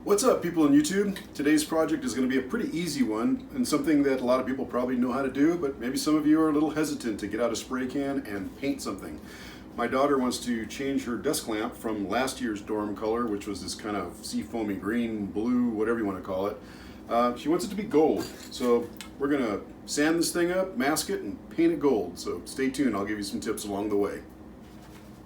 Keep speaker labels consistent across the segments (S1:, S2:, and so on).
S1: What's up, people on YouTube? Today's project is going to be a pretty easy one and something that a lot of people probably know how to do, but maybe some of you are a little hesitant to get out a spray can and paint something. My daughter wants to change her desk lamp from last year's dorm color, which was this kind of seafoamy green, blue, whatever you want to call it. She wants it to be gold. So we're going to sand this thing up, mask it, and paint it gold. So stay tuned, I'll give you some tips along the way.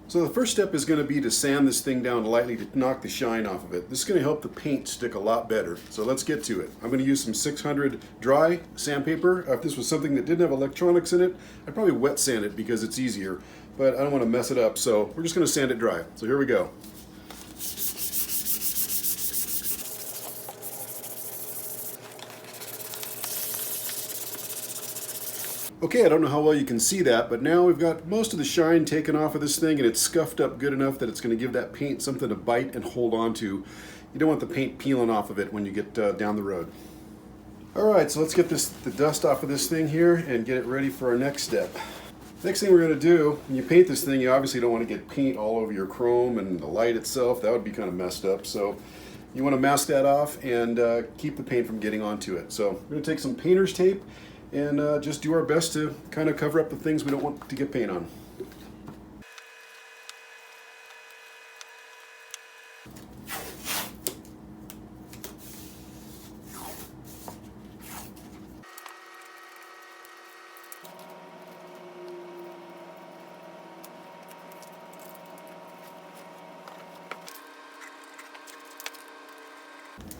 S1: So the first step is going to be to sand this thing down lightly to knock the shine off of it. This is going to help the paint stick a lot better. So let's get to it. I'm going to use some 600 dry sandpaper. If this was something that didn't have electronics in it, I'd probably wet sand it because it's easier, but I don't want to mess it up. So we're just going to sand it dry. So here we go. Okay, I don't know how well you can see that, but now we've got most of the shine taken off of this thing and it's scuffed up good enough that it's going to give that paint something to bite and hold on to. You don't want the paint peeling off of it when you get down the road. Alright, so let's get the dust off of this thing here and get it ready for our next step. Next thing we're going to do, when you paint this thing, you obviously don't want to get paint all over your chrome and the light itself. That would be kind of messed up. So you want to mask that off and keep the paint from getting onto it. So we're going to take some painter's tape and just do our best to kind of cover up the things we don't want to get paint on.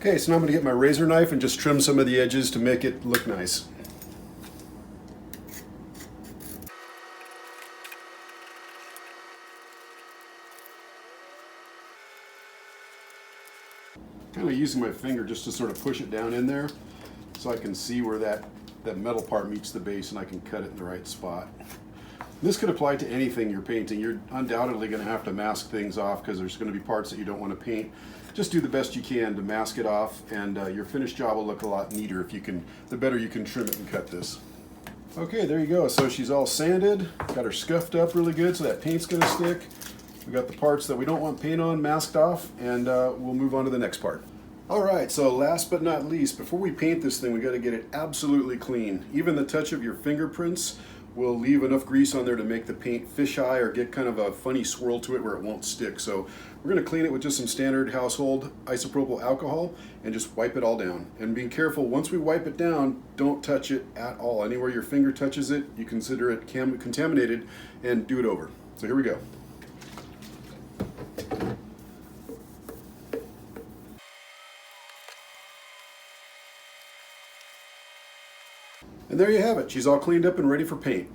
S1: Okay, so now I'm going to get my razor knife and just trim some of the edges to make it look nice. Kind of using my finger just to sort of push it down in there so I can see where that metal part meets the base and I can cut it in the right spot. This could apply to anything you're painting. You're undoubtedly going to have to mask things off because there's going to be parts that you don't want to paint. Just do the best you can to mask it off, and your finished job will look a lot neater if you can. The better you can trim it and cut this. Okay, there you go. So she's all sanded, got her scuffed up really good so that paint's going to stick. We got the parts that we don't want paint on masked off, and we'll move on to the next part. Alright, so last but not least, before we paint this thing, we got to get it absolutely clean. Even the touch of your fingerprints will leave enough grease on there to make the paint fisheye or get kind of a funny swirl to it where it won't stick. So we're going to clean it with just some standard household isopropyl alcohol and just wipe it all down. And being careful, once we wipe it down, don't touch it at all. Anywhere your finger touches it, you consider it contaminated and do it over. So here we go. And there you have it. She's all cleaned up and ready for paint.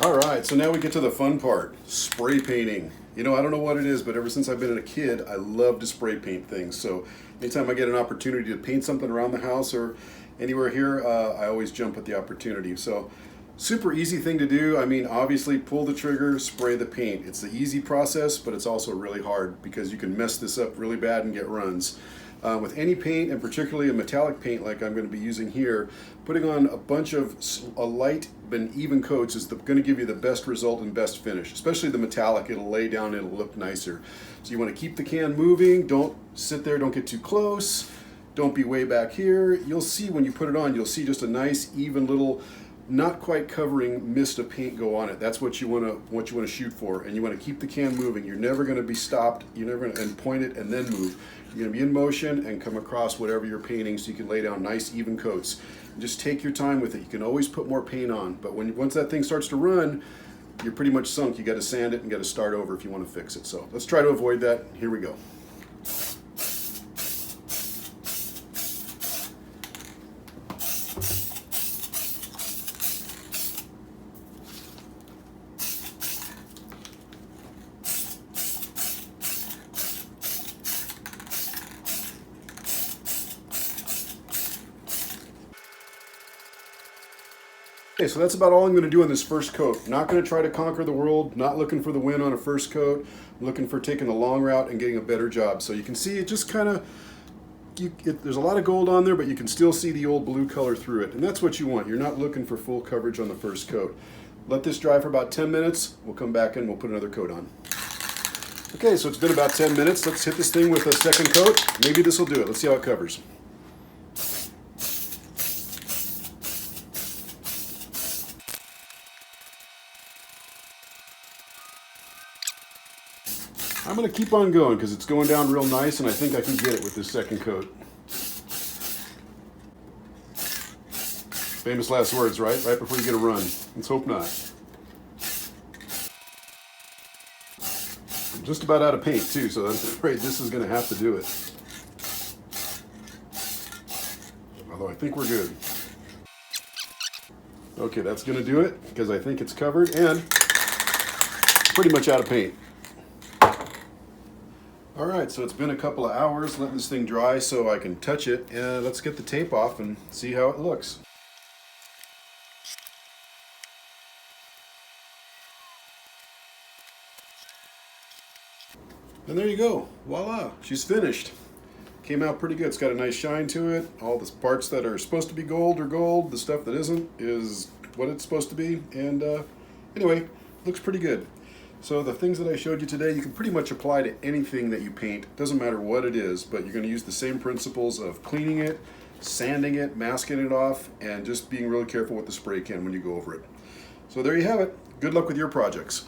S1: Alright, so now we get to the fun part, spray painting. You know, I don't know what it is, but ever since I've been a kid, I love to spray paint things. So anytime I get an opportunity to paint something around the house or anywhere here, I always jump at the opportunity. So super easy thing to do. I mean, obviously pull the trigger, spray the paint. It's the easy process, but it's also really hard because you can mess this up really bad and get runs. With any paint, and particularly a metallic paint like I'm going to be using here, putting on a bunch of light and even coats is going to give you the best result and best finish. Especially the metallic, it'll lay down, it'll look nicer. So you want to keep the can moving, don't sit there, don't get too close, don't be way back here. You'll see when you put it on, you'll see just a nice even little not quite covering mist of paint go on it. That's what you want to shoot for, and you want to keep the can moving. You're never going to be stopped. You're never going to point it and then move. You're going to be in motion and come across whatever you're painting so you can lay down nice even coats. And just take your time with it. You can always put more paint on, but once that thing starts to run, you're pretty much sunk. You got to sand it and got to start over if you want to fix it. So let's try to avoid that. Here we go. Okay, so that's about all I'm going to do on this first coat. Not going to try to conquer the world, not looking for the win on a first coat. I'm looking for taking the long route and getting a better job. So you can see it just kind of, there's a lot of gold on there, but you can still see the old blue color through it. And that's what you want. You're not looking for full coverage on the first coat. Let this dry for about 10 minutes. We'll come back and we'll put another coat on. Okay, so it's been about 10 minutes. Let's hit this thing with a second coat. Maybe this will do it. Let's see how it covers. I'm going to keep on going because it's going down real nice, and I think I can get it with this second coat. Famous last words, right? Right before you get a run. Let's hope not. I'm just about out of paint too, so I'm afraid this is going to have to do it. Although I think we're good. Okay, that's going to do it because I think it's covered and pretty much out of paint. All right, so it's been a couple of hours letting this thing dry so I can touch it, and let's get the tape off and see how it looks. And there you go, voila, she's finished. Came out pretty good. It's got a nice shine to it. All the parts that are supposed to be gold are gold. The stuff that isn't is what it's supposed to be. And anyway, looks pretty good. So the things that I showed you today, you can pretty much apply to anything that you paint. Doesn't matter what it is, but you're going to use the same principles of cleaning it, sanding it, masking it off, and just being really careful with the spray can when you go over it. So there you have it. Good luck with your projects.